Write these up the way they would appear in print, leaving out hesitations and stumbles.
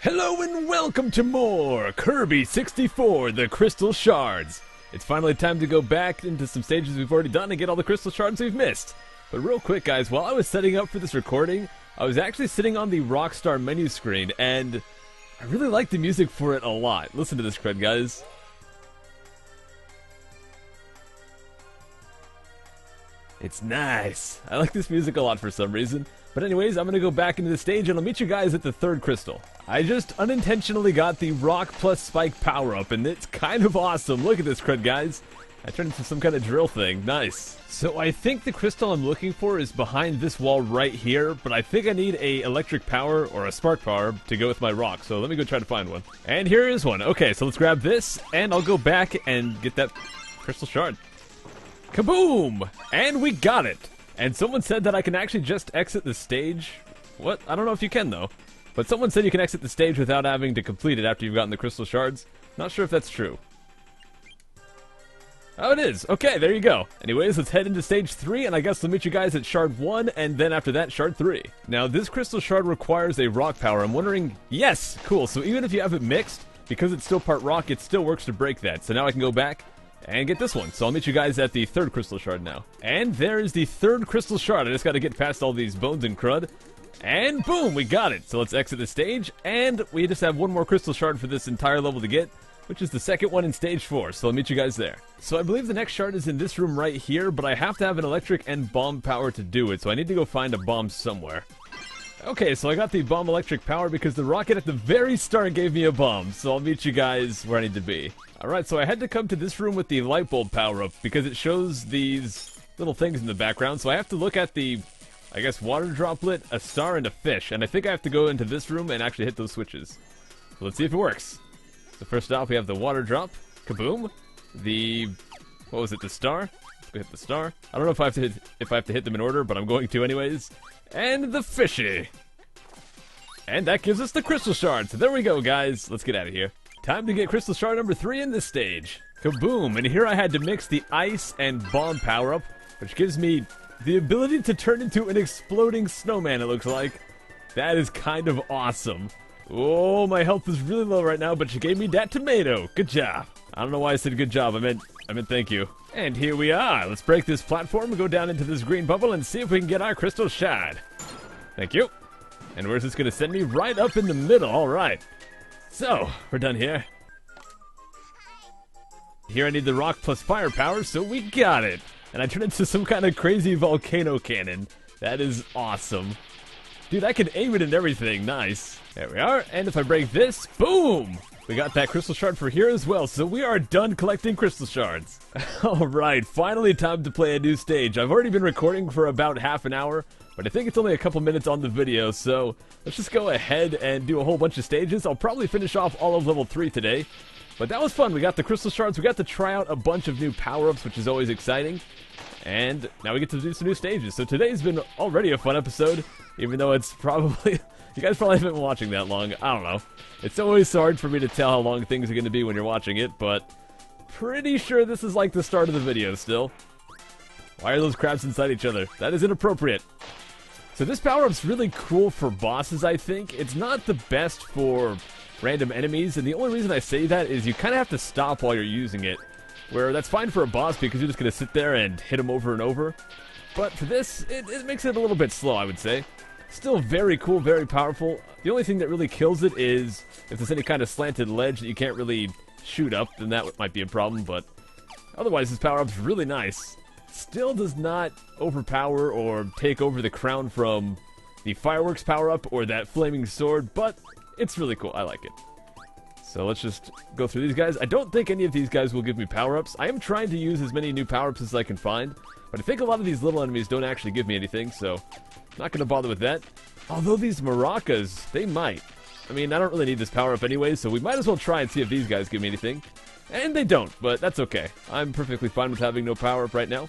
Hello and welcome to more Kirby 64, the Crystal Shards. It's finally time to go back into some stages we've already done and get all the Crystal Shards we've missed. But real quick guys, while I was setting up for this recording, I was actually sitting on the Rockstar menu screen and I really like the music for it a lot. Listen to this crud guys. It's nice. I like this music a lot for some reason. But anyways, I'm going to go back into the stage and I'll meet you guys at the third crystal. I just unintentionally got the rock plus spike power up and it's kind of awesome. Look at this crud guys. I turned into some kind of drill thing. Nice. So I think the crystal I'm looking for is behind this wall right here, but I think I need a electric power or a spark power to go with my rock. So let me go try to find one. And here is one. Okay, so let's grab this and I'll go back and get that crystal shard. Kaboom! And we got it! And someone said that I can actually just exit the stage. What? I don't know if you can though. But someone said you can exit the stage without having to complete it after you've gotten the crystal shards. Not sure if that's true. Oh, it is! Okay, there you go. Anyways, let's head into stage 3, and I guess I'll meet you guys at shard 1, and then after that, shard 3. Now, this crystal shard requires a rock power. I'm wondering... Yes! Cool, so even if you have it mixed, because it's still part rock, it still works to break that. So now I can go back and get this one. So I'll meet you guys at the third crystal shard now. And there is the third crystal shard. I just got to get past all these bones and crud. And boom, we got it. So let's exit the stage. And we just have one more crystal shard for this entire level to get, which is the second one in stage 4. So I'll meet you guys there. So I believe the next shard is in this room right here, but I have to have an electric and bomb power to do it. So I need to go find a bomb somewhere. Okay, so I got the bomb electric power because the rocket at the very start gave me a bomb. So I'll meet you guys where I need to be. Alright, so I had to come to this room with the light bulb power up because it shows these little things in the background. So I have to look at the, I guess, water droplet, a star, and a fish. And I think I have to go into this room and actually hit those switches. So let's see if it works. So first off, we have the water drop. Kaboom. The, what was it, the star? Let's go hit the star. I don't know if I have to hit them in order, but I'm going to anyways. And the fishy. And that gives us the crystal shard. So there we go, guys. Let's get out of here. Time to get crystal shard number 3 in this stage. Kaboom! And here I had to mix the ice and bomb power up, which gives me the ability to turn into an exploding snowman, it looks like. That is kind of awesome. Oh, my health is really low right now, but you gave me that tomato. Good job. I don't know why I said good job. I meant thank you. And here we are. Let's break this platform and go down into this green bubble and see if we can get our crystal shard. Thank you. And where's this going to send me? Right up in the middle. All right. So, we're done here. Here I need the rock plus firepower, so we got it. And I turned into some kind of crazy volcano cannon. That is awesome. Dude, I can aim it and everything. Nice. There we are. And if I break this, boom! We got that crystal shard for here as well, so we are done collecting crystal shards. Alright, finally time to play a new stage. I've already been recording for about half an hour, but I think it's only a couple minutes on the video, so let's just go ahead and do a whole bunch of stages. I'll probably finish off all of level 3 today. But that was fun. We got the crystal shards. We got to try out a bunch of new power-ups, which is always exciting. And now we get to do some new stages. So today's been already a fun episode, even though it's probably... You guys probably haven't been watching that long. I don't know. It's always hard for me to tell how long things are going to be when you're watching it, but pretty sure this is like the start of the video still. Why are those crabs inside each other? That is inappropriate. So this power-up's really cool for bosses, I think. It's not the best for random enemies, and the only reason I say that is you kind of have to stop while you're using it. Where that's fine for a boss because you're just going to sit there and hit him over and over. But for this, it makes it a little bit slow, I would say. Still very cool, very powerful. The only thing that really kills it is if there's any kind of slanted ledge that you can't really shoot up, then that might be a problem, but otherwise this power-up's really nice. Still does not overpower or take over the crown from the fireworks power-up or that flaming sword, but it's really cool. I like it. So let's just go through these guys. I don't think any of these guys will give me power-ups. I am trying to use as many new power-ups as I can find, but I think a lot of these little enemies don't actually give me anything, so not going to bother with that. Although these maracas, they might. I mean, I don't really need this power-up anyway, so we might as well try and see if these guys give me anything. And they don't, but that's okay. I'm perfectly fine with having no power-up right now.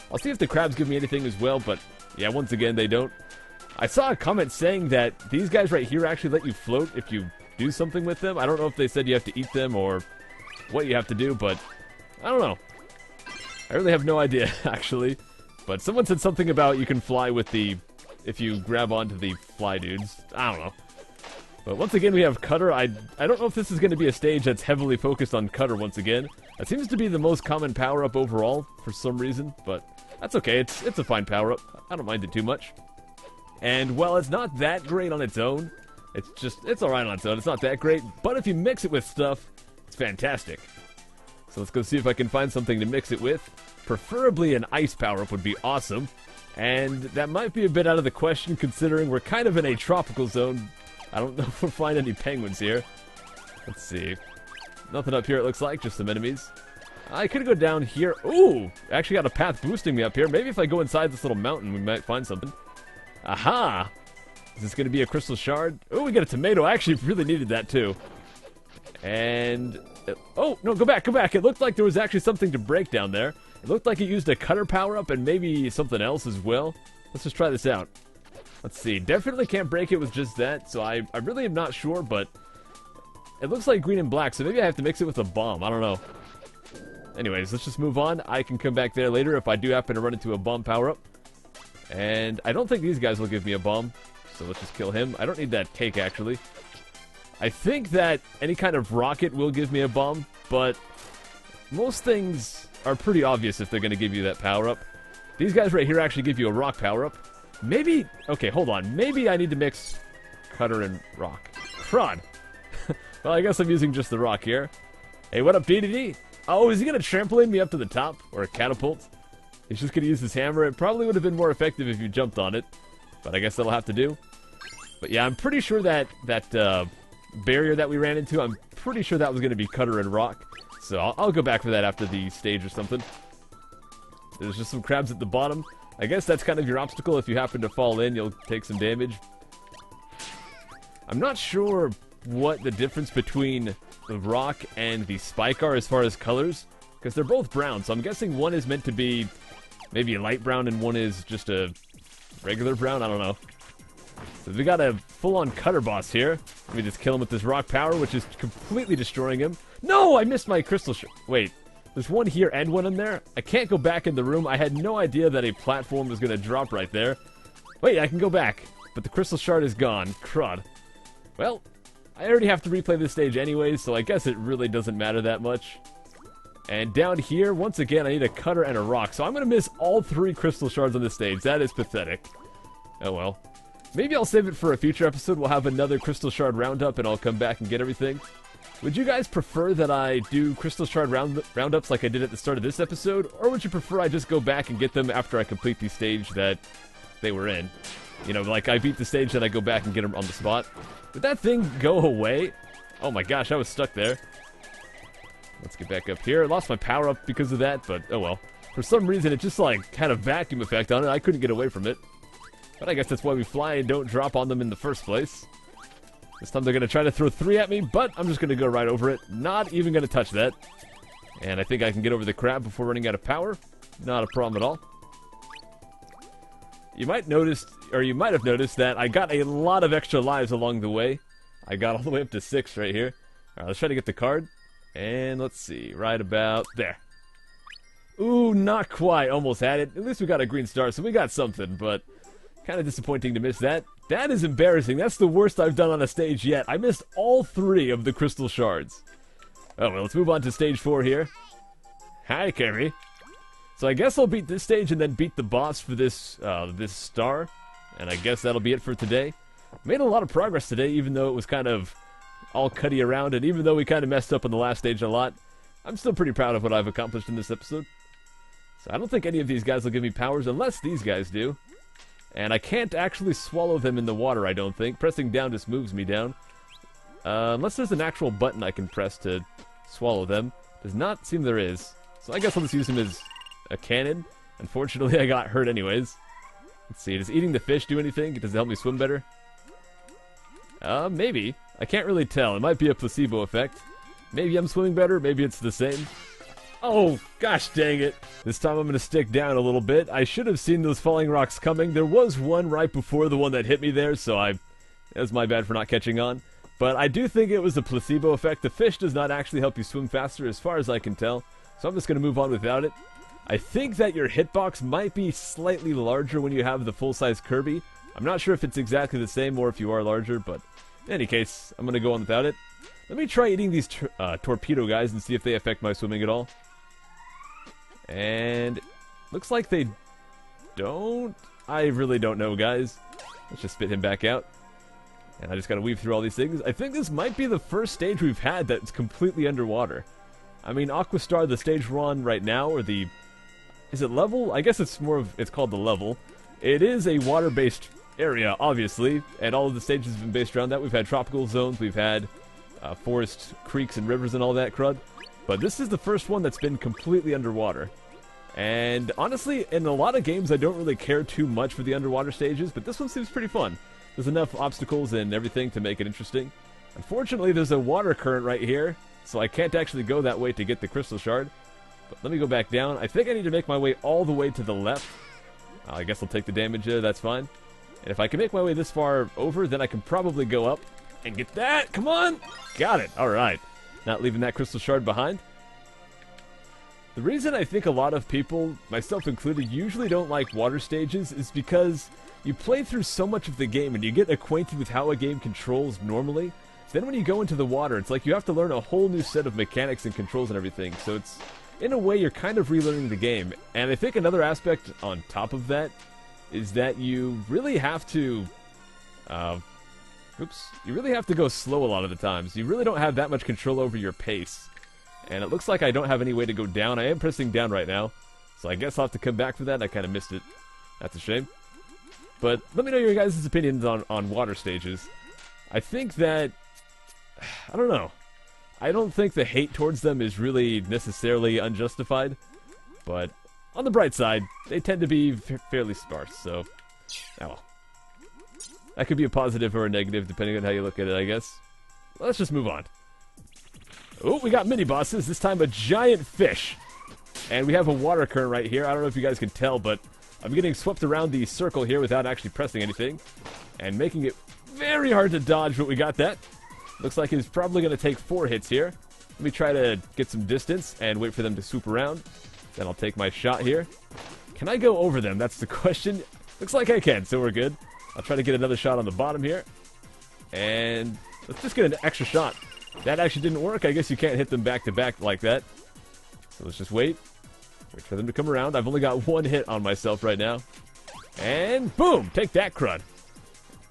I'll see if the crabs give me anything as well, but yeah, once again, they don't. I saw a comment saying that these guys right here actually let you float if you do something with them. I don't know if they said you have to eat them or what you have to do, but I don't know. I really have no idea, actually. But someone said something about you can fly with the... if you grab onto the fly dudes. I don't know. But once again, we have Cutter. I don't know if this is going to be a stage that's heavily focused on Cutter once again. That seems to be the most common power-up overall for some reason, but that's okay. It's a fine power-up. I don't mind it too much. And while it's not that great on its own, it's alright on its own. It's not that great, but if you mix it with stuff, it's fantastic. So let's go see if I can find something to mix it with. Preferably an ice power-up would be awesome. And that might be a bit out of the question considering we're kind of in a tropical zone. I don't know if we'll find any penguins here. Let's see. Nothing up here it looks like, just some enemies. I could go down here. Ooh! Actually got a path boosting me up here. Maybe if I go inside this little mountain, we might find something. Aha! Is this going to be a crystal shard? Oh, we got a tomato. I actually really needed that too. And... oh, no, go back, go back. It looked like there was actually something to break down there. It looked like it used a cutter power-up and maybe something else as well. Let's just try this out. Let's see. Definitely can't break it with just that, so I really am not sure, but it looks like green and black, so maybe I have to mix it with a bomb. I don't know. Anyways, let's just move on. I can come back there later if I do happen to run into a bomb power-up. And I don't think these guys will give me a bomb, so let's just kill him. I don't need that cake, actually. I think that any kind of rocket will give me a bomb, but most things are pretty obvious if they're going to give you that power-up. These guys right here actually give you a rock power-up. Maybe... okay, hold on. Maybe I need to mix cutter and rock. Crud! Well, I guess I'm using just the rock here. Hey, what up, BDD? Oh, is he going to trampoline me up to the top? Or a catapult? He's just going to use his hammer. It probably would have been more effective if you jumped on it. But I guess that'll have to do. But yeah, I'm pretty sure that barrier that we ran into, I'm pretty sure that was going to be cutter and rock. So I'll go back for that after the stage or something. There's just some crabs at the bottom. I guess that's kind of your obstacle. If you happen to fall in, you'll take some damage. I'm not sure what the difference between the rock and the spike are as far as colors, because they're both brown, so I'm guessing one is meant to be maybe a light brown and one is just a regular brown. I don't know. So we got a full-on cutter boss here. Let me just kill him with this rock power, which is completely destroying him. No, I missed my crystal wait. There's one here and one in there. I can't go back in the room. I had no idea that a platform was going to drop right there. Wait, I can go back. But the crystal shard is gone. Crud. Well, I already have to replay this stage anyways, so I guess it really doesn't matter that much. And down here, once again, I need a cutter and a rock. So I'm going to miss all 3 crystal shards on this stage. That is pathetic. Oh well. Maybe I'll save it for a future episode. We'll have another crystal shard roundup and I'll come back and get everything. Would you guys prefer that I do crystal shard roundups like I did at the start of this episode? Or would you prefer I just go back and get them after I complete the stage that they were in? You know, like I beat the stage, then I go back and get them on the spot. Did that thing go away? Oh my gosh, I was stuck there. Let's get back up here. I lost my power up because of that, but oh well. For some reason, it just like had a vacuum effect on it. I couldn't get away from it. But I guess that's why we fly and don't drop on them in the first place. This time they're going to try to throw 3 at me, but I'm just going to go right over it. Not even going to touch that. And I think I can get over the crab before running out of power. Not a problem at all. You might notice, or you might have noticed that I got a lot of extra lives along the way. I got all the way up to 6 right here. Alright, let's try to get the card. And let's see, right about there. Ooh, not quite. Almost had it. At least we got a green star, so we got something, but kind of disappointing to miss that. That is embarrassing. That's the worst I've done on a stage yet. I missed all 3 of the crystal shards. Oh, well, let's move on to stage 4 here. Hi, Kirby. So I guess I'll beat this stage and then beat the boss for this this star. And I guess that'll be it for today. Made a lot of progress today, even though it was kind of all cutty around. And even though we kind of messed up on the last stage a lot, I'm still pretty proud of what I've accomplished in this episode. So I don't think any of these guys will give me powers unless these guys do. And I can't actually swallow them in the water, I don't think. Pressing down just moves me down. Unless there's an actual button I can press to swallow them. Does not seem there is. So I guess I'll just use them as a cannon. Unfortunately, I got hurt anyways. Let's see, does eating the fish do anything? Does it help me swim better? Maybe. I can't really tell. It might be a placebo effect. Maybe I'm swimming better, maybe it's the same. Oh, gosh dang it. This time I'm going to stick down a little bit. I should have seen those falling rocks coming. There was one right before the one that hit me there, so it was my bad for not catching on. But I do think it was a placebo effect. The fish does not actually help you swim faster as far as I can tell. So I'm just going to move on without it. I think that your hitbox might be slightly larger when you have the full-size Kirby. I'm not sure if it's exactly the same or if you are larger, but In any case, I'm gonna go on without it. Let me try eating these torpedo guys and see if they affect my swimming at all. And looks like they don't. I really don't know, guys. Let's just spit him back out. And I just gotta weave through all these things. I think this might be the first stage we've had that's completely underwater. I mean, Aquastar, the stage we're on right now, or the... Is it level? I guess it's more of... It's called the level. It is a water-based area, obviously, and all of the stages have been based around that. We've had tropical zones, we've had forest, creeks, and rivers and all that crud. But this is the first one that's been completely underwater. And honestly, in a lot of games, I don't really care too much for the underwater stages, but this one seems pretty fun. There's enough obstacles and everything to make it interesting. Unfortunately, there's a water current right here, so I can't actually go that way to get the crystal shard. But let me go back down. I think I need to make my way all the way to the left. I guess I'll take the damage there, that's fine. And if I can make my way this far over, then I can probably go up and get that. Come on! Got it. Alright. Not leaving that crystal shard behind. The reason I think a lot of people, myself included, usually don't like water stages is because you play through so much of the game and you get acquainted with how a game controls normally. Then when you go into the water, it's like you have to learn a whole new set of mechanics and controls and everything. So it's, in a way, you're kind of relearning the game. And I think another aspect on top of that is that you really have to... you really have to go slow a lot of the times. You really don't have that much control over your pace. And it looks like I don't have any way to go down. I am pressing down right now. So I guess I'll have to come back for that. I kind of missed it. That's a shame. But let me know your guys' opinions on water stages. I think that... I don't know. I don't think the hate towards them is really necessarily unjustified. But on the bright side, they tend to be fairly sparse. So, oh well. That could be a positive or a negative, depending on how you look at it, I guess. Let's just move on. Oh, we got mini-bosses. This time a giant fish. And we have a water current right here. I don't know if you guys can tell, but I'm getting swept around the circle here without actually pressing anything. And making it very hard to dodge, but we got that. Looks like it's probably going to take 4 hits here. Let me try to get some distance and wait for them to swoop around. Then I'll take my shot here. Can I go over them? That's the question. Looks like I can, so we're good. I'll try to get another shot on the bottom here. And let's just get an extra shot. That actually didn't work. I guess you can't hit them back to back like that. So let's just wait. Wait for them to come around. I've only got 1 hit on myself right now. And boom! Take that, crud.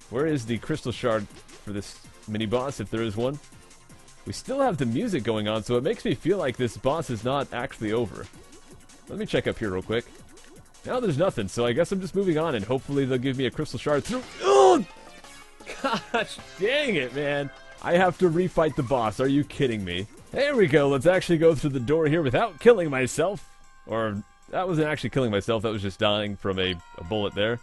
Where is the crystal shard for this mini-boss, if there is one? We still have the music going on, so it makes me feel like this boss is not actually over. Let me check up here real quick. Now there's nothing, so I guess I'm just moving on, and hopefully they'll give me a crystal shard through... Oh! Gosh, dang it, man. I have to refight the boss. Are you kidding me? There we go. Let's actually go through the door here without killing myself. Or, that wasn't actually killing myself. That was just dying from a bullet there.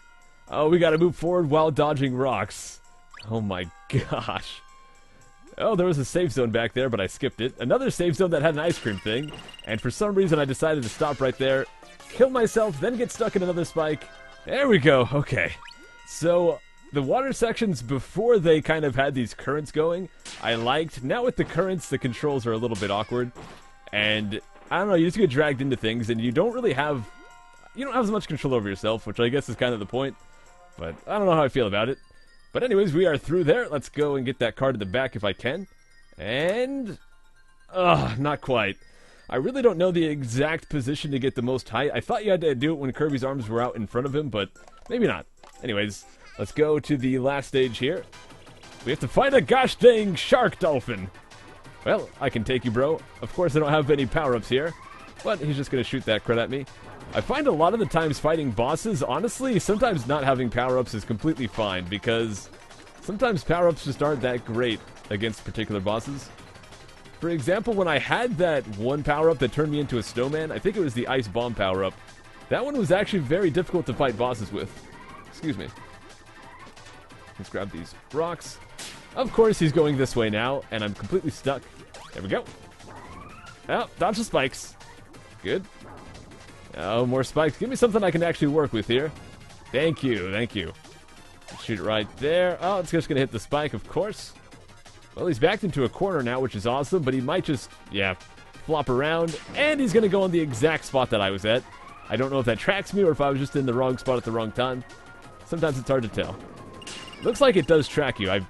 Oh, we gotta move forward while dodging rocks. Oh my gosh. Oh, there was a safe zone back there, but I skipped it. Another safe zone that had an ice cream thing. And for some reason, I decided to stop right there. Kill myself, then get stuck in another spike. There we go. Okay. So... the water sections before they kind of had these currents going, I liked. Now with the currents, the controls are a little bit awkward. And, I don't know, you just get dragged into things and you don't really have... you don't have as much control over yourself, which I guess is kind of the point. But I don't know how I feel about it. But anyways, we are through there. Let's go and get that card in the back if I can. And... not quite. I really don't know the exact position to get the most height. I thought you had to do it when Kirby's arms were out in front of him, but maybe not. Anyways... let's go to the last stage here. We have to fight a gosh dang shark dolphin. Well, I can take you, bro. Of course, I don't have any power-ups here, but he's just going to shoot that crud at me. I find a lot of the times fighting bosses, honestly, sometimes not having power-ups is completely fine, because sometimes power-ups just aren't that great against particular bosses. For example, when I had that one power-up that turned me into a snowman, I think it was the ice bomb power-up, that one was actually very difficult to fight bosses with. Excuse me. Let's grab these rocks. Of course, he's going this way now, and I'm completely stuck. There we go. Oh, dodge the spikes. Good. Oh, more spikes. Give me something I can actually work with here. Thank you, thank you. Shoot it right there. Oh, it's just going to hit the spike, of course. Well, he's backed into a corner now, which is awesome, but he might just, yeah, flop around. And he's going to go on the exact spot that I was at. I don't know if that tracks me or if I was just in the wrong spot at the wrong time. Sometimes it's hard to tell. Looks like it does track you. I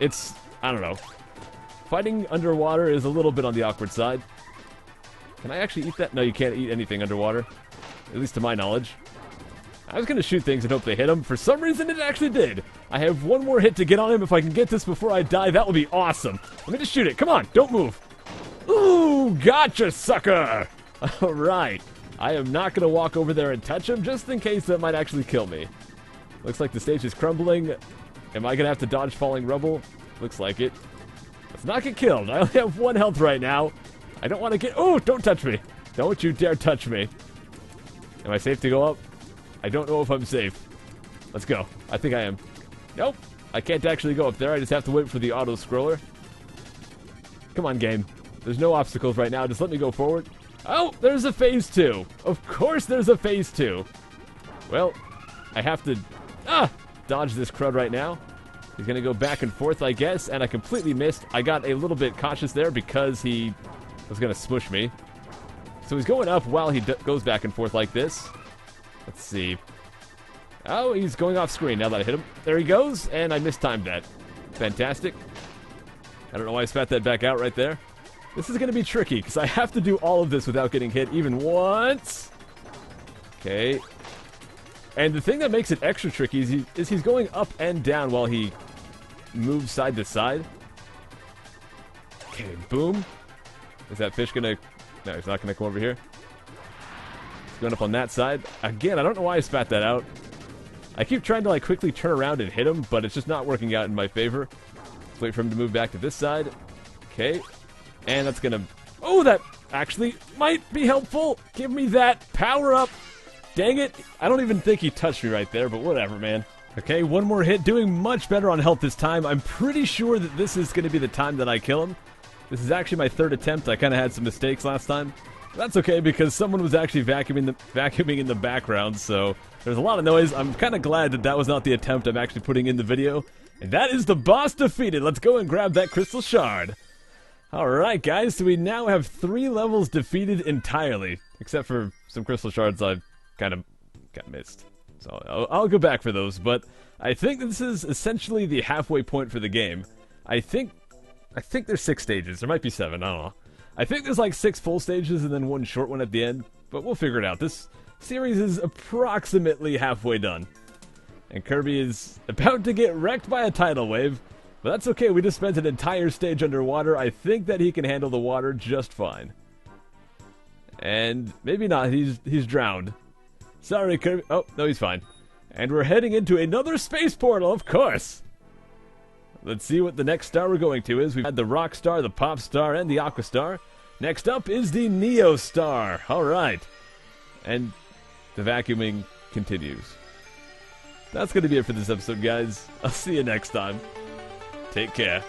it's, I don't know. Fighting underwater is a little bit on the awkward side. Can I actually eat that? No, you can't eat anything underwater. At least to my knowledge. I was going to shoot things and hope they hit him. For some reason, it actually did. I have one more hit to get on him. If I can get this before I die, that would be awesome. Let me just shoot it. Come on, don't move. Ooh, gotcha, sucker. All right. I am not going to walk over there and touch him, just in case that might actually kill me. Looks like the stage is crumbling. Am I going to have to dodge falling rubble? Looks like it. Let's not get killed. I only have 1 health right now. I don't want to get... Oh, don't touch me. Don't you dare touch me. Am I safe to go up? I don't know if I'm safe. Let's go. I think I am. Nope. I can't actually go up there. I just have to wait for the auto-scroller. Come on, game. There's no obstacles right now. Just let me go forward. Oh, there's a phase 2. Of course there's a phase 2. Well, I have to... dodge this crud right now. He's going to go back and forth, I guess, and I completely missed. I got a little bit cautious there because he was going to smush me. So he's going up while he goes back and forth like this. Let's see. Oh, he's going off screen now that I hit him. There he goes, and I mistimed that. Fantastic. I don't know why I spat that back out right there. This is going to be tricky because I have to do all of this without getting hit even once. Okay. And the thing that makes it extra tricky is he's going up and down while he moves side to side. Okay, boom. Is that fish gonna... No, he's not gonna come over here. He's going up on that side. Again, I don't know why I spat that out. I keep trying to like quickly turn around and hit him, but it's just not working out in my favor. Let's wait for him to move back to this side. Okay. And that's gonna... Oh, that actually might be helpful. Give me that power up. Dang it. I don't even think he touched me right there, but whatever, man. Okay, one more hit. Doing much better on health this time. I'm pretty sure that this is going to be the time that I kill him. This is actually my 3rd attempt. I kind of had some mistakes last time. That's okay, because someone was actually vacuuming in the background, so there's a lot of noise. I'm kind of glad that that was not the attempt I'm actually putting in the video. And that is the boss defeated. Let's go and grab that crystal shard. Alright, guys, so we now have 3 levels defeated entirely. Except for some crystal shards I kind of got missed. So I'll go back for those, but I think this is essentially the halfway point for the game. I think there's 6 stages. There might be 7, I don't know. I think there's like 6 full stages and then 1 short one at the end, but we'll figure it out. This series is approximately halfway done. And Kirby is about to get wrecked by a tidal wave, but that's okay. We just spent an entire stage underwater. I think that he can handle the water just fine. And maybe not. He's drowned. Sorry, Kirby. Oh, no, he's fine. And we're heading into another space portal, of course. Let's see what the next star we're going to is. We've had the Rock Star, the Pop Star, and the Aqua Star. Next up is the Neo Star. All right. And the vacuuming continues. That's going to be it for this episode, guys. I'll see you next time. Take care.